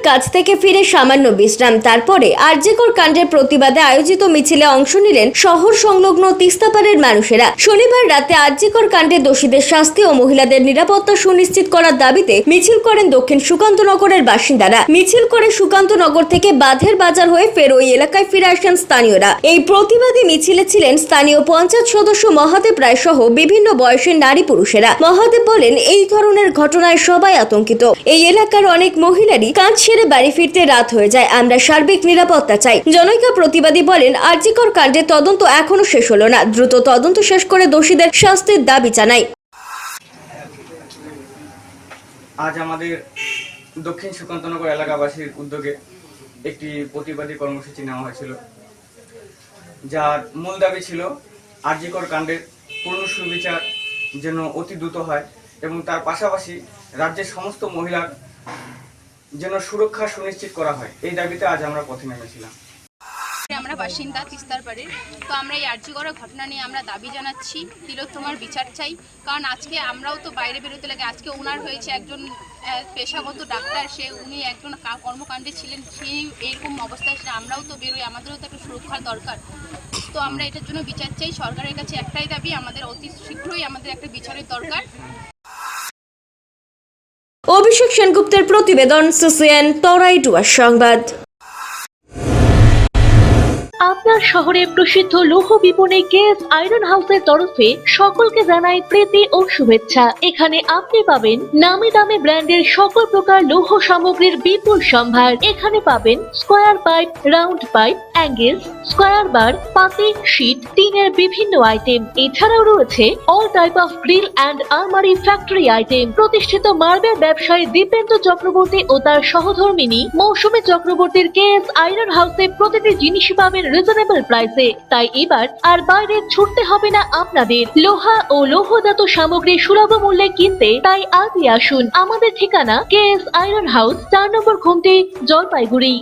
কাজ থেকে ফিরে সামান্য বিশ্রাম, তারপরে আরজিকর কাণ্ডের প্রতিবাদে আয়োজিত মিছিলে অংশ নিলেন শহর সংলগ্ন তিস্তাপাড়ের মানুষেরা। শনিবার রাতে আরজিকর কাণ্ডে দোষীদের শাস্তি ও মহিলাদের নিরাপত্তা সুনিশ্চিত করার দাবিতে মিছিল করেন দক্ষিণ সুকান্তনগরের বাসিন্দারা। মিছিল করে সুকান্তনগর থেকে বাঁধের বাজার হয়ে ফের ওই এলাকায় ফিরে আসেন স্থানীয়রা। এই প্রতিবাদী মিছিলে ছিলেন স্থানীয় পঞ্চায়েত সদস্য মহাদেব রায় সহ বিভিন্ন বয়সের নারী পুরুষেরা। মহাদেব বলেন, এই ধরনের ঘটনায় সবাই আতঙ্কিত। এই এলাকার অনেক মহিলারই কাজ সেরে বাড়ি ফিরতে রাত হয়ে যায়। আমরা সার্বিক নিরাপত্তা চাই। জনৈকা প্রতিবাদী বলেন, আরজিকর কাণ্ডের তদন্ত এখনো শেষ হলো না, দ্রুত তদন্ত শেষ করে দোষীদের শাস্তির দাবি জানাই। আজ আমাদের দক্ষিণ সুকান্তনগর এলাকাবাসীর উদ্যোগে একটি প্রতিবাদী কর্মসূচি নেওয়া হয়েছিল, যার মূল দাবি ছিল আরজিকর কাণ্ডের পূর্ণ সুবিচার যেন অতি দ্রুত হয় এবং তার পাশাপাশি রাজ্যের সমস্ত মহিলার যেন সুরক্ষা সুনিশ্চিত করা হয়। এই দাবিতে আজ আমরা পথে নেমেছিলাম। আমরা বাসিন্দা তিস্তার পাড়ের, তো আমরা এই আরজিকরের ঘটনা নিয়ে আমরা দাবি জানাচ্ছি, তিলোত্তমার বিচার চাই। কারণ আজকে আমরাও তো বাইরে বেরোতে লাগে। আজকে ওনার হয়েছে একজন পেশাগত ডাক্তার, উনি একজন কর্মকাণ্ডে ছিলেন, সেই এরকম অবস্থায় আমরাও তো বেরোই, আমাদেরও তো একটা সুরক্ষার দরকার। তো আমরা এটার জন্য বিচার চাই। সরকারের কাছে একটাই দাবি, আমাদের অতি শীঘ্রই আমাদের একটা বিচারের দরকার। অভিষেক সেনগুপ্তের প্রতিবেদন, সিসিএন তরাইডুয়ার সংবাদ। আপনার শহরে প্রসিদ্ধ লৌহ বিপণী কেএস আয়রন হাউসের তরফে সকলকে জানাই প্রীতি ও শুভেচ্ছা। এখানে আপনি পাবেন নামি দামি ব্র্যান্ডের সকল প্রকার লৌহ সামগ্রীর বিপুল সম্ভার। এখানে পাবেন square pipe, round pipe, angles, square bar, পাতি, শীট, টিনের বিভিন্ন আইটেম। এছাড়াও রয়েছে all type of grill and আলমারি ফ্যাক্টরি আইটেম। প্রতিষ্ঠিত মার্বেল ব্যবসায়ী দীপেন্দ্র চক্রবর্তী ও তার সহধর্মিনী মৌসুমী চক্রবর্তীর কেএস আয়রন হাউসে প্রতিটি জিনিস পাবেন রিজনেবল প্রাইসে। তাই এবার আর বাইরে ছুটতে হবে না আপনাদের। লোহা ও লৌহজাত সামগ্রী সুলভ মূল্যে কিনতে তাই আজই আসুন। আমাদের ঠিকানা কেএস আয়রন হাউস, 4 নম্বর খুমটি, জলপাইগুড়ি।